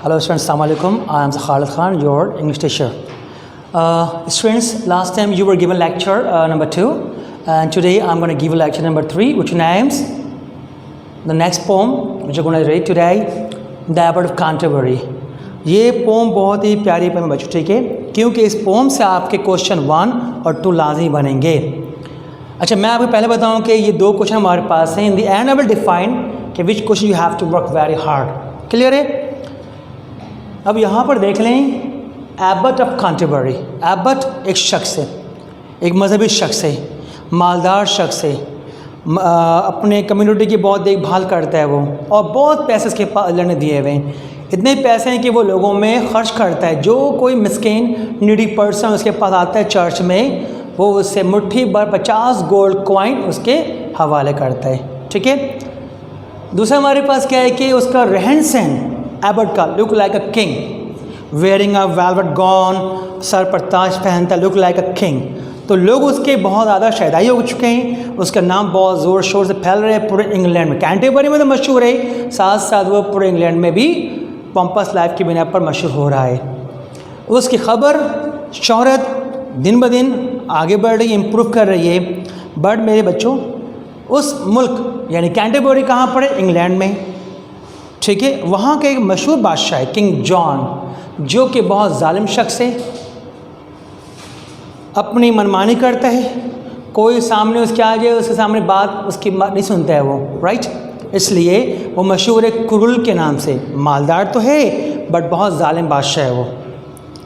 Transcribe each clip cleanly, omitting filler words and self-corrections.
Hello students, Assalamu alaikum. I am Khalid Khan, your English teacher. Students, last time you were given lecture number 2 and today I'm going to give you lecture number 3 which names the next poem which I'm going to read today, The Abbot of Canterbury. ये pome बहुत ही प्यारी pome है बच्चों, ठीक है, क्योंकि इस pome से आपके क्वेश्चन 1 और 2 लाजमी बनेंगे। अच्छा, मैं आपको पहले बताऊं कि ये 2 क्वेश्चन हमारे पास हैं। In the end I will define कि which question you have to work very hard. Clear है? अब यहाँ पर देख लें, एबट ऑफ कैंटरबरी। एबट एक शख्स है, एक मजहबी शख्स है, मालदार शख्स है, अपने कम्युनिटी की बहुत देखभाल करता है वो, और बहुत पैसे उसके पास अल्लाह ने दिए हुए हैं। इतने पैसे हैं कि वो लोगों में खर्च करता है। जो कोई मिस्किन नीडी पर्सन उसके पास आता है चर्च में, वो उससे मुट्ठी भर 50 गोल्ड कॉइन उसके हवाले करता है, ठीक है। दूसरा हमारे पास क्या है कि उसका रहन सहन एबट का look like a king, wearing a velvet gone, sir पर ताज पहनता, लुक लाइक अ किंग। तो लोग उसके बहुत ज़्यादा शहदाई हो चुके हैं, उसका नाम बहुत ज़ोर शोर से फैल रहा है पूरे इंग्लैंड में। कैंटरबरी में तो मशहूर है, साथ साथ वो पूरे इंग्लैंड में भी पम्पस लाइफ की बिना पर मशहूर हो रहा है। उसकी खबर शोहरत दिन ब दिन आगे बढ़ रही है, इम्प्रूव कर रही है। बट मेरे बच्चों, उस मुल्क यानी कैंटरबरी कहाँ पर है? इंग्लैंड में, ठीक है। वहाँ के एक मशहूर बादशाह है किंग जॉन, जो कि बहुत जालिम शख्स है, अपनी मनमानी करता है। कोई सामने उसके आ जाए, उसके सामने बात उसकी नहीं सुनता है वो, राइट। इसलिए वो मशहूर है क्रूल के नाम से। मालदार तो है बट बहुत जालिम बादशाह है वो,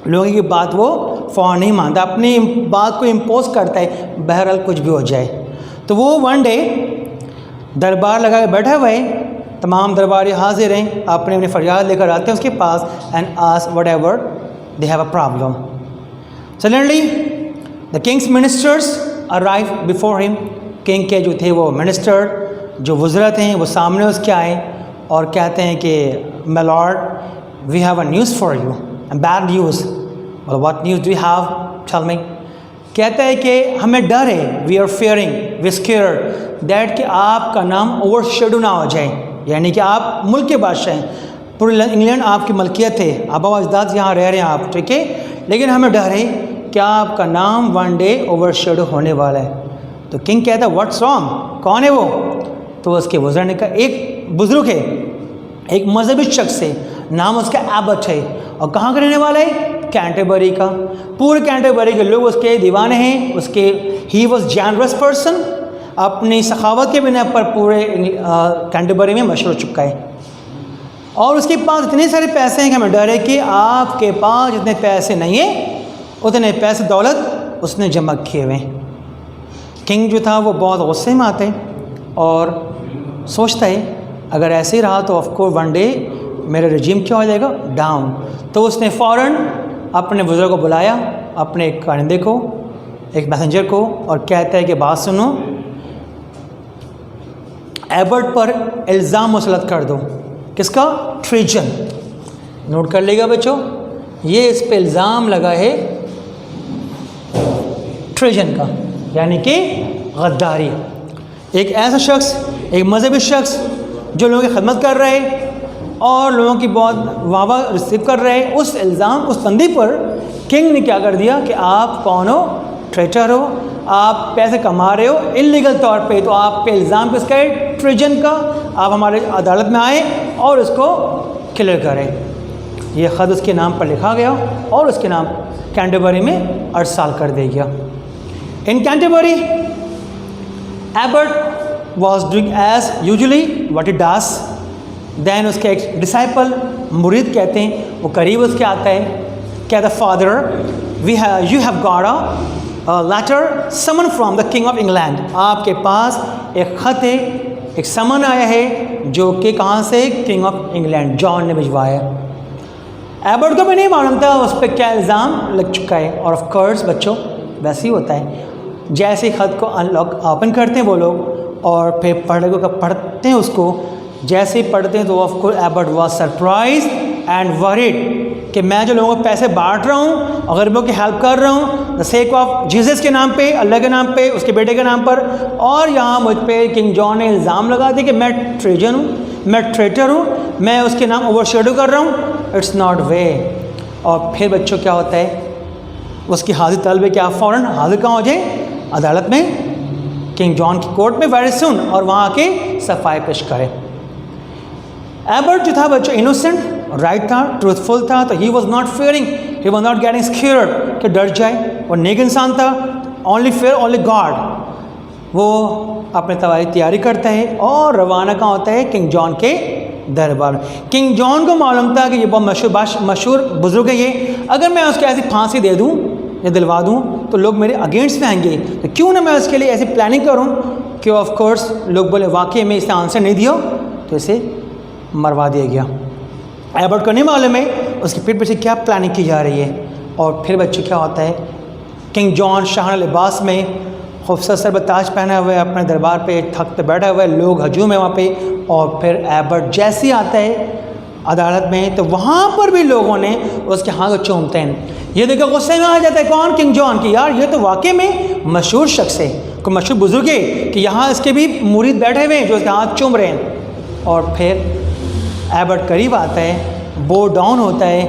लोगों की बात वो फ़ौरन नहीं मानता, अपनी बात को इम्पोज करता है, बहरहाल कुछ भी हो जाए। तो वो वन डे दरबार लगा के बैठा हुआ है, तमाम दरबारी हाजिर हैं, अपने अपने फरियाद लेकर आते हैं उसके पास, and ask whatever they have a problem. Suddenly the king's ministers arrive before him. King के जो थे वो मिनिस्टर, जो वज़रा थे, वो सामने उसके आए और कहते हैं कि my lord, we have a news for you, bad news. well, what news do you have? Tell me. कहता है कि हमें डर है, we are fearing, we scared that कि आपका नाम ओवरशेडो ना हो जाए, यानी कि आप मुल्क के बादशाह हैं, पूरे इंग्लैंड आपकी मलकियत है, आबा अजदाद यहाँ रह रहे हैं आप, ठीक है, लेकिन हमें डर है कि आपका नाम वन डे ओवरशेडो होने वाला है। तो किंग कहता है व्हाट्स रॉन्ग, कौन है वो? तो उसके वज़ीर ने कहा एक बुज़ुर्ग है, एक मजहबी शख्स है, नाम उसका एबट है, और कहाँ का रहने वाला है? कैंटरबरी का। पूरे कैंटरबरी के लोग उसके दीवाने हैं, उसके ही वॉज जेनरस पर्सन, अपनी सखावत के बिना पर पूरे कैंटरबरी में मशहूर हो चुका है। और उसके पास इतने सारे पैसे हैं कि हमें डर है कि आपके पास जितने पैसे नहीं है उतने पैसे दौलत उसने जमा किए हुए हैं। किंग जो था वो बहुत गुस्से में आता है और सोचता है अगर ऐसे ही रहा तो ऑफकोर्स वन डे मेरा रजीम क्या हो जाएगा? डाउन। तो उसने फ़ौरन अपने बुज़ुर्ग को बुलाया, अपने एक कारिंदे को, एक मैसेंजर को, और कहता है कि बात सुनो, एबर्ट पर इल्ज़ाम मुसलत कर दो। किसका? ट्रीजन। नोट कर लेगा बच्चों, ये इस पे इल्ज़ाम लगा है ट्रीजन का, यानी कि गद्दारी। एक ऐसा शख्स, एक मजहबी शख्स जो लोगों की खिदमत कर रहे हैं और लोगों की बहुत वाह रिसीव कर रहे हैं, उस इल्ज़ाम, उस बंदी पर किंग ने क्या कर दिया कि आप कौन हो? ट्रेटर हो, आप पैसे कमा रहे हो इलीगल तौर पे, तो आप पे इल्ज़ाम किसका है? ट्रीजन का। आप हमारे अदालत में आए और उसको क्लियर करें। ये ख़त उसके नाम पर लिखा गया और उसके नाम कैंटरबरी में अरसाल कर दिया गया। In Canterbury abbot was doing as usually what it does. Then उसके एक डिसाइपल, मुरीद कहते हैं, वो करीब उसके आता है, कहता father you have got a letter summon from the king of England. आपके पास एक ख़त है, एक समन आया है जो कि कहाँ से? किंग ऑफ इंग्लैंड, जॉन ने भिजवाया। एबर्ट को भी नहीं मालूम था उस पर क्या इल्ज़ाम लग चुका है। और ऑफ कोर्स बच्चों वैसे ही होता है, जैसे ख़त को अनलॉक ओपन करते हैं वो लोग और फिर पढ़ते हैं उसको, जैसे ही पढ़ते हैं तो of course abbot was surprise and worried कि मैं जो लोगों को पैसे बांट रहा हूँ और गरीबों की हेल्प कर रहा हूँ द सेक ऑफ जीसस के नाम पे, अल्लाह के नाम पे, उसके बेटे के नाम पर, और यहाँ मुझ पे किंग जॉन ने इल्ज़ाम लगा दिया कि मैं ट्रीजन हूँ, मैं ट्रेटर हूँ, मैं उसके नाम ओवरशेडो कर रहा हूँ। इट्स नॉट वे। और फिर बच्चों क्या होता है, उसकी हाजिर तलब है कि आप फ़ौरन हाजिर कहाँ हो जाए, अदालत में, किंग जॉन की कोर्ट में वेरी सुन, और वहाँ आके सफाई पेश करें। एबर्ट जो था बच्चों इनोसेंट, राइट था, ट्रूथफुल था, तो he was not fearing, he was not getting scared कि डर जाए। वो नेक इंसान था, ओनली फेयर ओनली गॉड। वो अपने तवारी तैयारी करता है और रवाना कहाँ होता है, किंग जॉन के दरबार। किंग जॉन को मालूम था कि ये बहुत मशहूर बुजुर्ग है ये, अगर मैं उसको ऐसी फांसी दे दूँ या दिलवा दूँ तो लोग मेरे अगेंस्ट में आएंगे, तो क्यों ना मैं उसके लिए ऐसी प्लानिंग करूँ कि ऑफ कोर्स लोग बोले वाकई में इसने आंसर नहीं दिया, तो इसे मरवा दिया गया। एबर्ट को नहीं मालूम है उसकी पीठ पीछे क्या प्लानिंग की जा रही है। और फिर बच्चों क्या होता है, किंग जॉन शाहाना लिबास में खूबसूरत सरबताज पहना हुआ है, अपने दरबार पे तख्त पे बैठा हुआ है, लोग हजूम है वहाँ पे। और फिर एबर्ट जैसे ही आता है अदालत में, तो वहाँ पर भी लोगों ने उसके हाथ को चूमते हैं। ये देखो गुस्से में आ जाता है कौन, किंग जॉन की, यार ये तो वाकई में मशहूर शख्स है, कोई मशहूर बुजुर्ग है कि यहाँ इसके भी मुरीद बैठे हुए हैं जो उसके हाथ चूम रहे हैं। और फिर एबर्ट करीब आता है, बो डाउन होता है,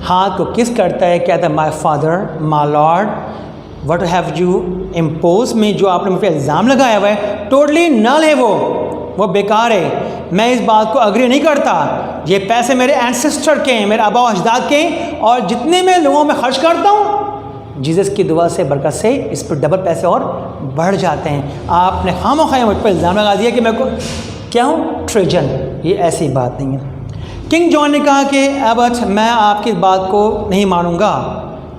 हाथ को किस करता है, कहता है my father my Lord what have you impose में, जो आपने मुझ पर इल्ज़ाम लगाया हुआ है टोटली नल है, वो बेकार है, मैं इस बात को अग्री नहीं करता। ये पैसे मेरे एंसेस्टर के हैं, मेरे आबा अजदाद के हैं, और जितने मैं लोगों में खर्च करता हूँ जीसस की दुआ से बरकत से इस पर डबल पैसे और बढ़ जाते हैं। आपने खामोखा मुझ पर इल्ज़ाम लगा दिया कि मैं को क्या हूँ, ट्रेजन, ये ऐसी बात नहीं है। किंग जॉन ने कहा कि एबर्ट मैं आपकी बात को नहीं मानूंगा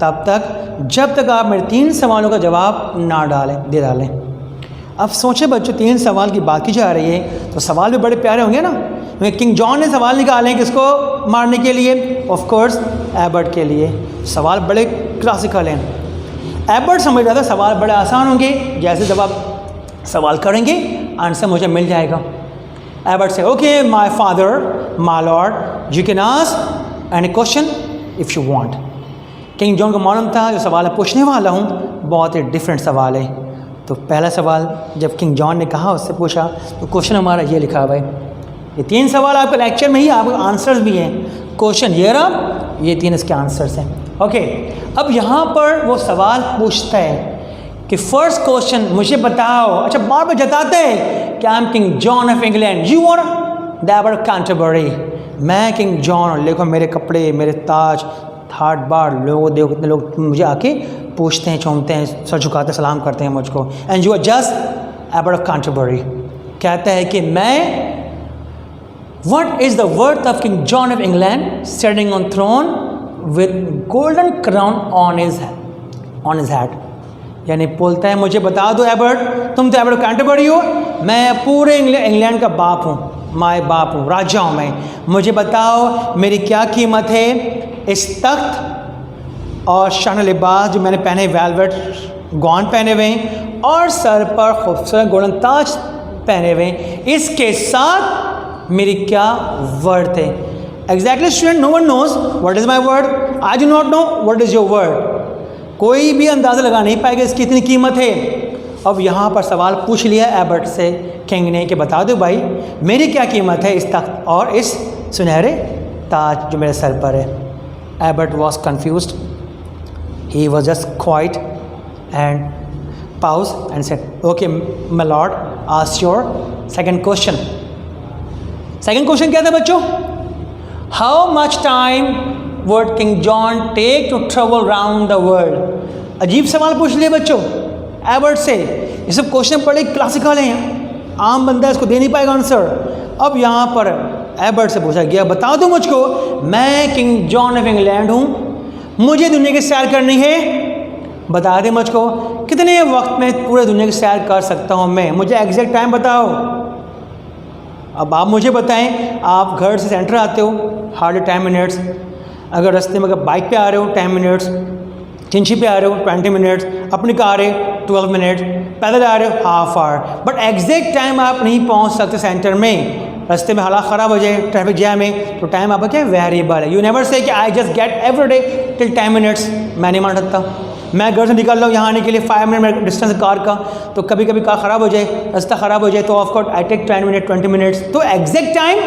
तब तक जब तक आप मेरे 3 सवालों का जवाब ना दे डालें। अब सोचें बच्चों, 3 सवाल की बात की जा रही है, तो सवाल भी बड़े प्यारे होंगे ना। किंग जॉन ने सवाल निकाले हैं किसको मारने के लिए, ऑफ कोर्स एबर्ट के लिए। सवाल बड़े क्लासिकल हैं। एबर्ट समझ रहा था सवाल बड़े आसान होंगे, जैसे जब आप सवाल करेंगे आंसर मुझे मिल जाएगा। एबर्ट से okay my father my Lord you can ask any question if you want. King John को मालूम था जो सवाल मैं पूछने वाला हूँ बहुत ही डिफरेंट सवाल है। तो पहला सवाल जब किंग जॉन ने कहा उससे पूछा, तो क्वेश्चन हमारा ये लिखा हुआ है, ये 3 सवाल आपके लेक्चर में ही आपके आंसर्स भी हैं, क्वेश्चन ये रहा, ये 3 इसके आंसर्स हैं। ओके, अब यहाँ पर वो सवाल पूछता है कि फर्स्ट क्वेश्चन मुझे बताओ, अच्छा बार बार जताते हैं कि I am King John of England, you are the abbot of Canterbury, मैं किंग जॉन, देखो मेरे कपड़े मेरे ताज, हार्ट बार लोग देखो कितने लोग मुझे आके पूछते हैं, चूमते हैं, सर झुकाते सलाम करते हैं मुझको, and you are just abbot of Canterbury. कहता है कि मैं What is the worth of King John of England sitting on throne with golden crown on his head? यानी बोलता है मुझे बता दो एबर्ट, तुम तो एबर्ट कैंटरबरी हो, मैं पूरे इंग्लैंड का बाप हूँ, माय बाप हूँ, राजा हूँ मैं, मुझे बताओ मेरी क्या कीमत है इस तख्त और शान लिबास जो मैंने पहने, वेलवेट गॉन पहने हुए हैं और सर पर खूबसूरत गोल्डन ताज पहने हुए हैं, इसके साथ मेरी क्या वर्थ है। Exactly student, no one knows what is my worth, I do not know what is your worth, कोई भी अंदाज़ा लगा नहीं पाएगा इसकी इतनी कीमत है। अब यहाँ पर सवाल पूछ लिया एबर्ट से किंग ने कि बता दो भाई मेरी क्या कीमत है इस तख्त और इस सुनहरे ताज जो मेरे सर पर है। Abbot was confused, he was just quiet and pause and said okay my lord, ask your second question. Second question क्या था बच्चों, how much time would King John take to travel round the world. अजीब सवाल पूछ लिए बच्चों Ebert से, ये सब क्वेश्चन बड़े क्लासिकल हैं, आम बंदा इसको दे नहीं पाएगा आंसर। अब यहाँ पर एबर्ट से पूछा गया बता दो मुझको, मैं किंग जॉन ऑफ इंग्लैंड हूँ, मुझे दुनिया की सैर करनी है, बता दे मुझको कितने वक्त में पूरे दुनिया की सैर कर सकता हूँ मैं, मुझे एग्जैक्ट टाइम बताओ। अब आप मुझे बताएं, आप घर से सेंटर आते हो हार्डली 10 मिनट्स, अगर रास्ते में अगर बाइक पे आ रहे हो 10 मिनट्स, चिंची पे आ रहे हो 20 मिनट्स, अपनी कार है 12 मिनट्स, पैदल आ रहे हो half hour, but exact time आप नहीं पहुंच सकते सेंटर में, रास्ते में हालात ख़राब हो जाए, ट्रैफिक जैम है, तो टाइम आपका क्या वेरिएबल है। यू नेवर से कि I just get every day till 10 minutes, मैं नहीं मान सकता। मैं घर से निकल रहा हूँ यहाँ आने के लिए 5 मिनट डिस्टेंस कार का, तो कभी कभी कार ख़राब हो जाए, रास्ता ख़राब हो जाए, तो of course I take 10 minute 20 minutes. तो एग्जैक्ट टाइम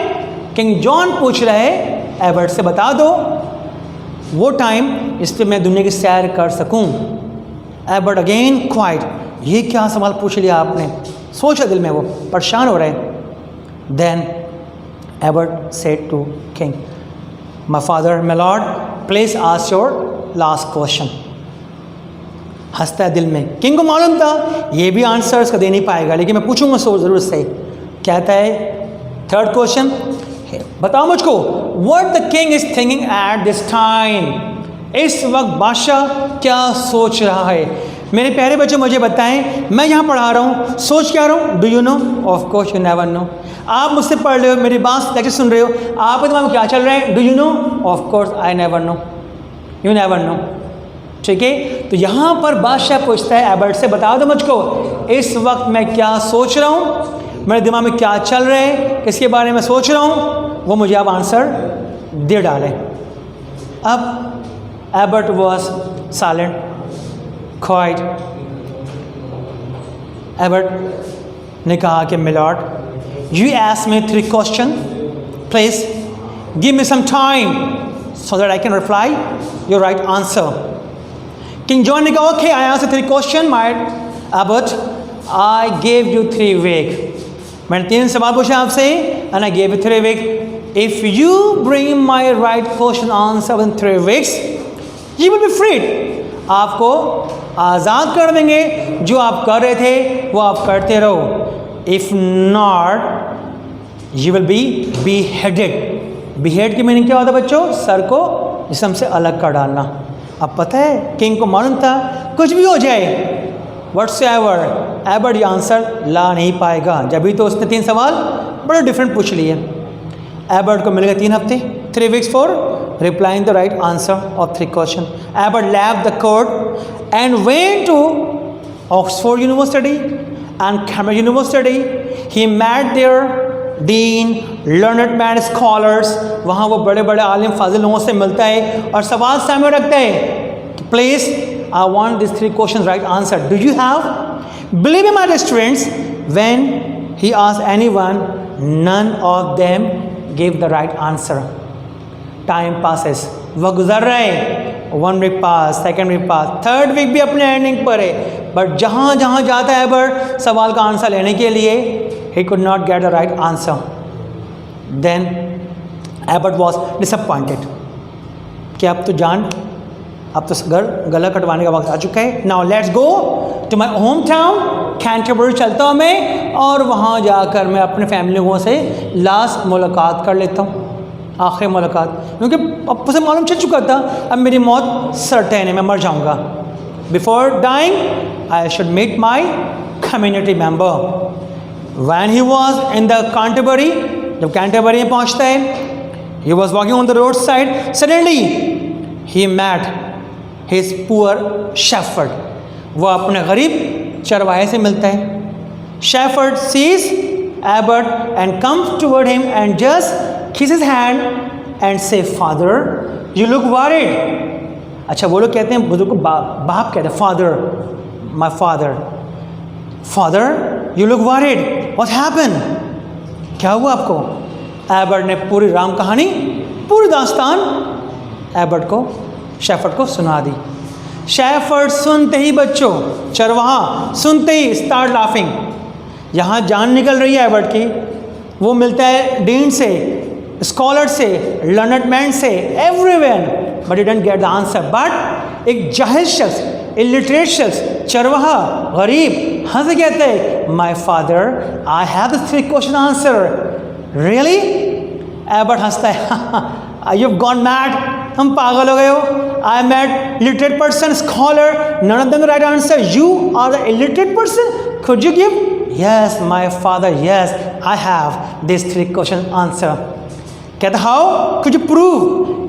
किंग जॉन पूछ रहा है एबर्ट से बता दो वो टाइम इस पर मैं दुनिया की सैर कर सकूं। एबर्ट अगेन क्वाइट, ये क्या सवाल पूछ लिया आपने, सोचा दिल में, वो परेशान हो रहे। Then abbot said to king, my father, my lord, please ask your last question. हंसता है दिल में। किंग को मालूम था ये भी आंसर इसका दे नहीं पाएगा, लेकिन मैं पूछूंगा सो ज़रूर से। कहता है थर्ड क्वेश्चन, बताओ मुझको, what the king is thinking at this time, इस वक्त बादशाह क्या सोच रहा है। मेरे प्यारे बच्चे मुझे बताएं, मैं यहाँ पढ़ा रहा हूँ, सोच क्या रहा हूँ, do you know? Of course you never know. आप मुझसे पढ़ रहे हो, मेरी बात लेक्चर सुन रहे हो, आपके दिमाग में क्या चल रहा है, do you know? Of course I never know, you never know. ठीक है, तो यहाँ पर बादशाह पूछता है एबर्ट से, बता दो मुझको इस वक्त मैं क्या सोच रहा हूँ, मेरे दिमाग में क्या चल रहा है, किसके बारे में सोच रहा हूँ, वो मुझे आप आंसर दे डालें। अब abbot was silent, quiet. Abbot ने कहा कि milord, you ask me 3 question, please give me some time so that I can reply your right answer. King John ने कहा, okay, I ask 3 question my abbot, I gave you 3 week. मैंने 3 सवाल पूछा आपसे and I gave you 3 week. If you bring my right question answer in 3 weeks you will be freed. आपको आज़ाद कर देंगे, जो आप कर रहे थे वो आप करते रहो। If not you will be beheaded। behead की मीनिंग क्या होता है बच्चों? सर को जिस्म से अलग कर डालना। अब पता है किंग को मालूम था कुछ भी हो जाए, whatsoever, एबर्ट ये आंसर ला नहीं पाएगा। जब भी तो उसने 3 सवाल बड़े डिफरेंट पूछ लिए। एबर्ट को मिल गए 3 हफ्ते, 3 weeks for replying the right answer of 3 questions. Abbott left the court and went to Oxford University and Cambridge University. He met their dean, learned man, scholars. वहाँ वो बड़े बड़े आलिम फाजिल लोगों से मिलता है और सवाल सामने रखता है। Please, I want these 3 questions right answer. Do you have? Believe me, my students, when he asked anyone, none of them gave the right answer. Time passes, वह गुजर रहा है, 1 week पास, 2nd week पास, 3rd week भी अपने ending पर है, but जहाँ जहाँ जाता है एबर्ट सवाल का आंसर लेने के लिए, he could not get the right answer. Then abbot was disappointed कि अब तो जान, अब तो गला कटवाने का वक्त आ चुका है। Now let's go to my hometown Canterbury चलता हूँ मैं और वहाँ जाकर मैं अपने फैमिली लोगों से लास्ट मुलाकात कर लेता हूँ, आखिरी मुलाकात, क्योंकि अब उसे मालूम चल चुका था अब मेरी मौत सर्टेन है, मैं मर जाऊंगा। Before dying I should meet my community member. When he was in the Canterbury, जब कैंटरबरी में पहुंचता है, he was walking on the road side, suddenly he met his poor shepherd. वह अपने गरीब चरवाहे से मिलता है। Shepherd sees abbot and comes toward him and just kiss his hand and say, Father, you look worried. अच्छा, वो लोग कहते हैं बुजुर्ग को बाप कहते हैं, Father, my father. Father, you look worried. What happened? क्या हुआ आपको? एबर्ट ने पूरी राम कहानी, पूरी दास्तान एबर्ट को, शेफर्ड को सुना दी। शेफर्ड सुनते ही बच्चों, चरवाहा सुनते ही स्टार्ट लाफिंग। यहाँ जान निकल रही है एबर्ट की। वो मिलता है डीन से, स्कॉलर से, लर्नड मैन से, everywhere, but you don't get the answer. But एक जाहिल शख्स, इलिटरेट शख्स, चरवाहा, गरीब हंस कहते हैं, my father, I have the 3 question answer. Really? Abbot हंसता है, यू हैव गॉन मैड, हम पागल हो गए हो। I met literate person, scholar, none of them the right answer, you are the illiterate person, could you give? Yes my father, yes I have this 3 question answer. कहता how could you prove?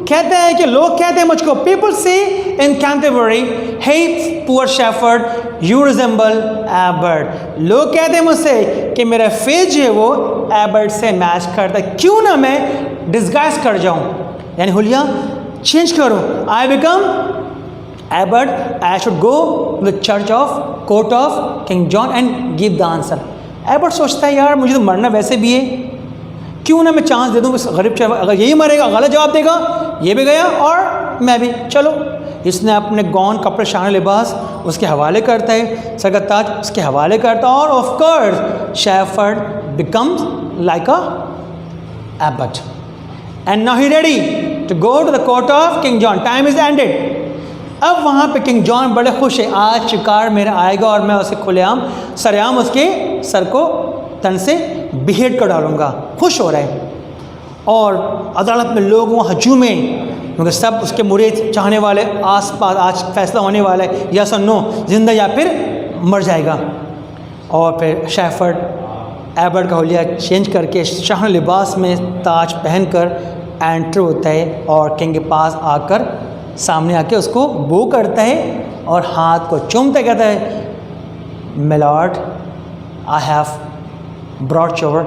कहते हैं कि लोग कहते हैं मुझको, people say in Canterbury, hey poor shepherd, you resemble abbot. लोग कहते हैं मुझसे कि मेरा फेस जो है वो एबर्ट से मैच करता है, क्यों ना मैं डिस्गाइज कर जाऊं, यानी हुलिया चेंज करूं। I become abbot, I should go to the church of court of King John and give the answer. Abbot सोचता है यार मुझे तो मरना वैसे भी है, क्यों ना मैं चांस दे दूँ उस गरीब, अगर यही मरेगा गलत जवाब देगा, ये भी गया और मैं भी, चलो। इसने अपने गौन कपड़े शान लिबास उसके हवाले करता है, सर का ताज उसके हवाले करता है, और of course shepherd becomes like a abbot and now he ready to go to the court of King John. Time is ended. अब वहाँ पे किंग जॉन बड़े खुश है, आज शिकार मेरा आएगा और मैं उसे खुलेआम सरेआम उसके सर को तन से बिहेड कर डालूंगा। खुश हो रहे हैं और अदालत में लोग वहाँ हजूम में, क्योंकि सब उसके मुरीद चाहने वाले, आसपास आज फैसला होने वाला है यस और नो, जिंदा या फिर मर जाएगा। और फिर शेफर्ड एबर्ट का हुलिया चेंज करके शाह लिबास में ताज पहनकर एंटर होता है और किंग के पास आकर सामने आके उसको बो करता है और हाथ को चूमता कहता है, my lord I have brought your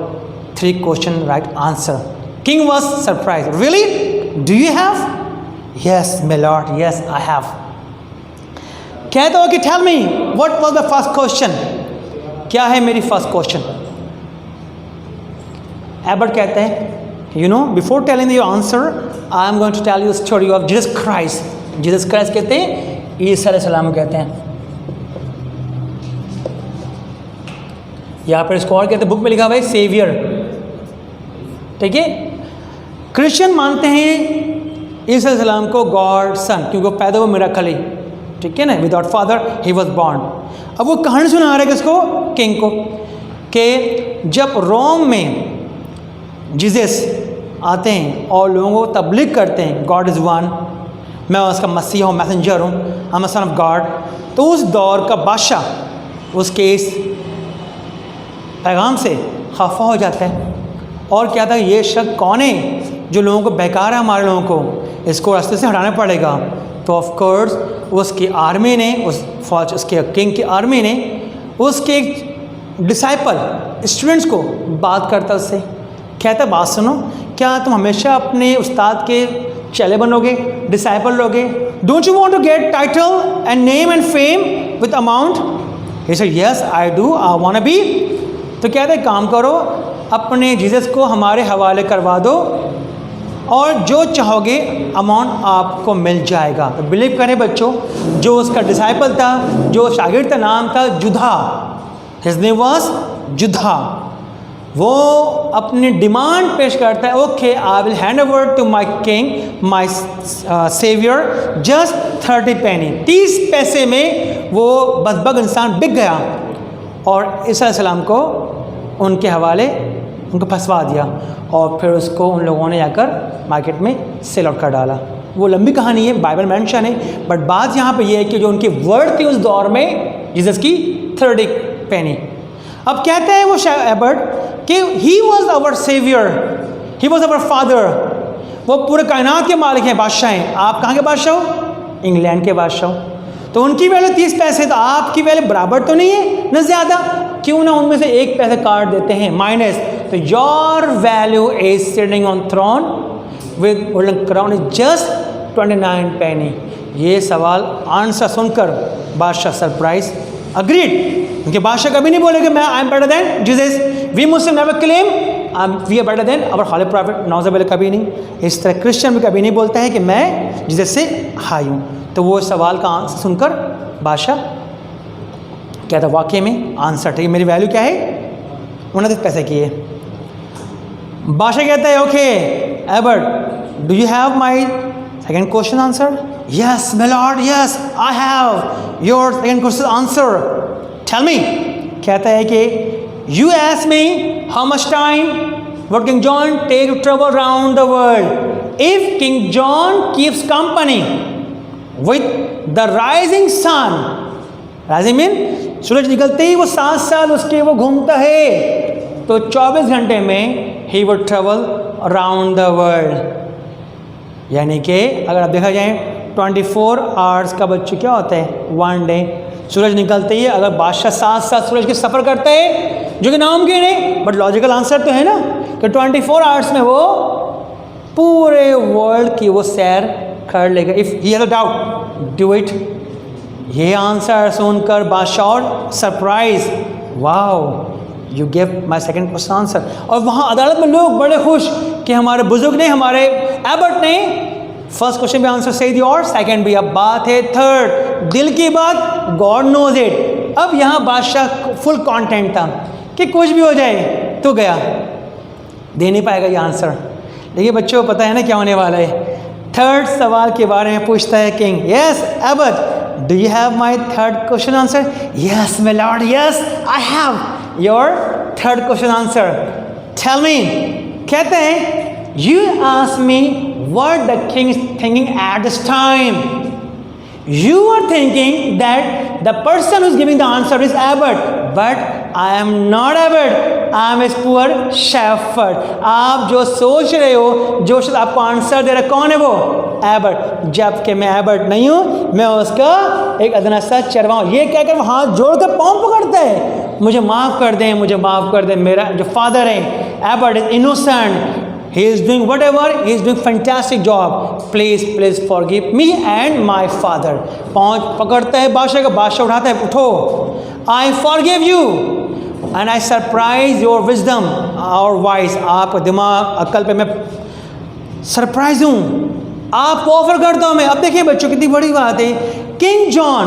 3 question right answer. King was surprise, really do you have? Yes my lord, yes I have. कहता हो कि tell me what was the first question, क्या है मेरी फर्स्ट क्वेश्चन? एबर्ट कहते हैं, you know, before telling you answer, I am going to tell you a story of Jesus Christ. Jesus Christ कहते हैं, ईसा अलैहिस्सलाम कहते हैं। यहाँ पर इसको और कहते हैं, बुक में लिखा हुआ है सेवियर, ठीक है। क्रिश्चियन मानते हैं ईसा अलैहिस्सलाम को गॉड सन, क्योंकि वो पैदा हुआ मिरेकल ही, ठीक है ना, without father he was born. अब वो कहानी सुना रहे किसको? किंग को, कि जब रोम में जीसस आते हैं और लोगों को तबलीग करते हैं गॉड इज़ वन, मैं उसका मसीह हूँ, मैसेंजर हूँ, I am a son of God, तो उस दौर का बादशाह उसके इस पैगाम से खफा हो जाता है और क्या था, ये शख्स कौन है जो लोगों को बहका रहा है, हमारे लोगों को, इसको रास्ते से हटाना पड़ेगा। तो ऑफ कोर्स उसकी आर्मी ने, उस फौज, उसके किंग की आर्मी ने उसके एक डिसाइपल स्टूडेंट्स को बात करता, उससे कहता, बात सुनो, क्या तुम हमेशा अपने उस्ताद के चेले बनोगे, डिसाइपल लोगे? Don't you want to get title and name and fame with amount? He said yes I do, I want to be. तो कहते काम करो, अपने जीसस को हमारे हवाले करवा दो और जो चाहोगे अमाउंट आपको मिल जाएगा। तो बिलीव करें बच्चों, जो उसका डिसाइपल था, जो शागिर्द का नाम था Judas, his name was Judas, वो अपनी डिमांड पेश करता है, okay I will hand over to my king my saviour just 30 penny. 30 पैसे में वो बदबग इंसान बिक गया और ईसा अलैहिस्सलाम को उनके हवाले उनको फंसवा दिया और फिर उसको उन लोगों ने जाकर मार्केट में सेल आउट कर डाला। वो लंबी कहानी है, बाइबल मेंशन है, बट बात यहाँ पे ये है कि जो उनकी वर्ड थी उस दौर में जीसस की 30 पेनी। अब कहते हैं वो एबर्ट कि he was our saviour, he was our father, वो पूरे कायनात के मालिक हैं, बादशाह हैं। आप कहाँ के बादशाह हो? इंग्लैंड के बादशाह हो। तो उनकी वैल्यू 30 पैसे, तो आपकी वैल्यू बराबर तो नहीं है न ज़्यादा, क्यों ना उनमें से 1 पैसे काट देते हैं माइनस। तो your value is sitting on throne with golden crown is just 29 penny. ये सवाल आंसर सुनकर बादशाह सरप्राइज अग्रीड, क्योंकि बादशाह कभी नहीं बोले कि मैं I am better than Jesus, we Muslim never claim we are better than our holy prophet, नौज़ुबिल्लाह, कभी नहीं। इस तरह क्रिश्चियन भी कभी नहीं बोलता है कि मैं जीसस से हाई हूँ। तो वो सवाल का आंसर सुनकर बादशाह कहता वाकई में आंसर ठीक है, मेरी वैल्यू क्या है? 29 पैसे की है। बादशाह कहता है okay abbot, do you have my second question answer? Yes my lord, yes I have your second question answer, tell me. कहता है कि you ask me how much time would King John take to travel around the world if King John keeps company with the rising sun. Rising mean सूरज निकलते ही वो 7 साल उसके वो घूमता है, तो 24 घंटे में he would travel around the world. यानी कि अगर आप देखा जाए 24 आवर्स का बच्चों क्या होता है? 1 डे। सूरज निकलते ही अगर बादशाह 7 साल सूरज के सफ़र करता है, जो कि नामुमकिन है, बट लॉजिकल आंसर तो है ना कि 24 आवर्स में वो पूरे वर्ल्ड की वो सैर कर लेगा। If he has a doubt do it. ये आंसर सुनकर बादशाह surprise, wow you give my second question answer. और वहाँ अदालत में लोग बड़े खुश कि हमारे बुजुर्ग ने, हमारे एबर्ट ने फर्स्ट क्वेश्चन भी आंसर सही दिया और सेकंड भी। अब बात है थर्ड, दिल की बात, गॉड नोज इट। अब यहाँ बादशाह फुल कॉन्टेंट था कि कुछ भी हो जाए तो गया, दे नहीं पाएगा ये आंसर। देखिए बच्चों, पता है ना क्या होने वाला है। थर्ड सवाल के बारे में पूछता है king, yes abbot, do you have my third question answer? Yes my lord, yes I have your third question answer, tell me. कहते हैं, you ask me what the king is thinking at this time. You are thinking that the person who is giving the answer is Abbott, but I am not Abbott. I am his poor shepherd. आप जो सोच रहे हो, जो शायद आपको answer दे रहा है, कौन है वो? Abbott। जबकि मैं Abbott नहीं हूँ, मैं उसका एक अदना सा चरवाहा हूँ। ये कहकर वो हाथ जोड़कर पाँव पकड़ता है, मुझे माफ़ कर दें, मुझे माफ़ कर दें। मेरा जो फादर है Abbott is innocent. He is doing whatever, he is doing fantastic job. Please forgive me and my father. पाँव पकड़ता है बादशाह का, बादशाह उठाता है, उठो, I forgive you and I surprise your wisdom और wise। आपका दिमाग, अक्ल पे मैं सरप्राइज हूँ, आपको ऑफर करता हूँ मैं। अब देखिए बच्चों, कितनी बड़ी बात है। किंग जॉन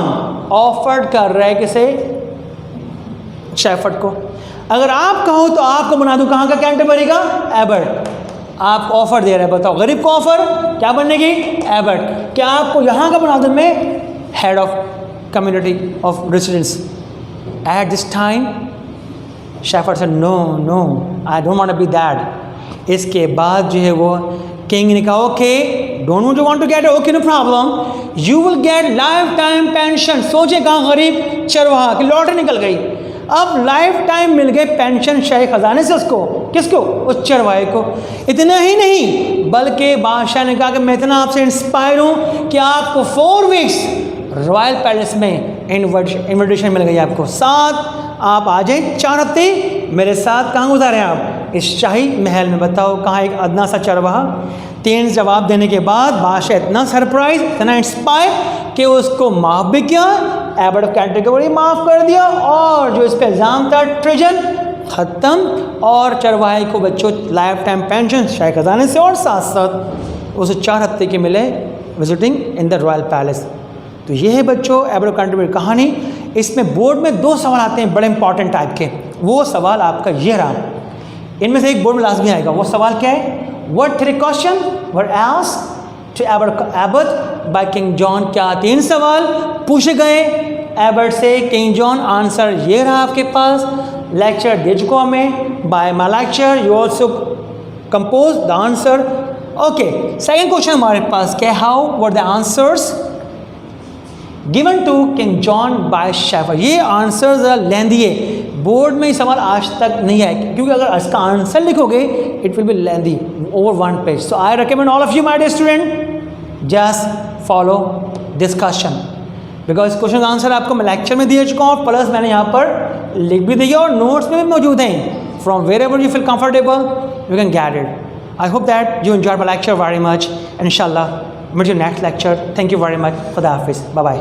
ऑफर कर रहा है किसे? शेफर्ड को। अगर आप कहो तो आपको बना दूं कहाँ का? कैंटरबरी का एबर्ट। आप ऑफर दे रहे हैं, बताओ गरीब को ऑफर क्या बनने की? एबर्ट। क्या आपको यहाँ का बना दूं मैं head of community of residents? At this time shepherd से no I don't want to be that. इसके बाद जो है वो किंग ने कहा, okay don't you want to get, okay no problem, you will get life time pension. सोचे कहाँ गरीब चरवाहा की लॉटरी निकल गई, अब लाइफ टाइम मिल गए पेंशन शाही खजाने से उसको। किसको? उस चरवाहे को। इतना ही नहीं, बल्कि बादशाह ने कहा कि मैं इतना आपसे इंस्पायर हूँ कि आपको 4 वीक्स रॉयल पैलेस में इन्विटेशन मिल गई आपको। साथ आप आ जाए 4 हफ्ते मेरे साथ। कहाँ गुजारे आप? इस शाही महल में। बताओ कहाँ एक अदना सा चरवाहा। 3 जवाब देने के बाद बादशाह इतना सरप्राइज, इतना इंस्पायर कि उसको माफ़ भी किया, एबर्ट ऑफ कैंटरबरी माफ़ कर दिया, और जो इस पर इल्ज़ाम था ट्रिजन ख़त्म, और चरवाहे को बच्चों लाइफ टाइम पेंशन शाही खजाने से, और साथ साथ उसे 4 हफ्ते के मिले visiting in the royal palace. तो ये है बच्चों एबर्ट ऑफ कैंटरबरी कहानी। इसमें बोर्ड में 2 सवाल आते हैं बड़े इंपॉर्टेंट टाइप के। वो सवाल आपका ये रहा, इनमें से एक बोर्ड में लाजमी आएगा। वो सवाल क्या है? What 3 questions were asked to Abbott by King John? क्या 3 सवाल पूछे गए एबर्ट से किंग जॉन? आंसर ये रहा आपके पास। लेक्चर दे चुका हमें, by my lecture you also compose the answer. Okay, second question हमारे पास क्या? How were the answers given to King John by shepherd? ये आंसर ज़रा लेंदी है, बोर्ड में ये सवाल आज तक नहीं आया, क्योंकि अगर इसका आंसर लिखोगे it will be lengthy over 1 page. So I recommend all of you my dear student, just follow this question, because question का आंसर आपको मैं लेक्चर में दे चुका हूँ, प्लस मैंने यहाँ पर लिख भी दिया और नोट्स में भी मौजूद हैं। From wherever you feel comfortable you can get it. I hope that you enjoy my lecture very much, इंशाल्लाह meet you next lecture. Thank you very much. Khuda Hafiz. Bye bye.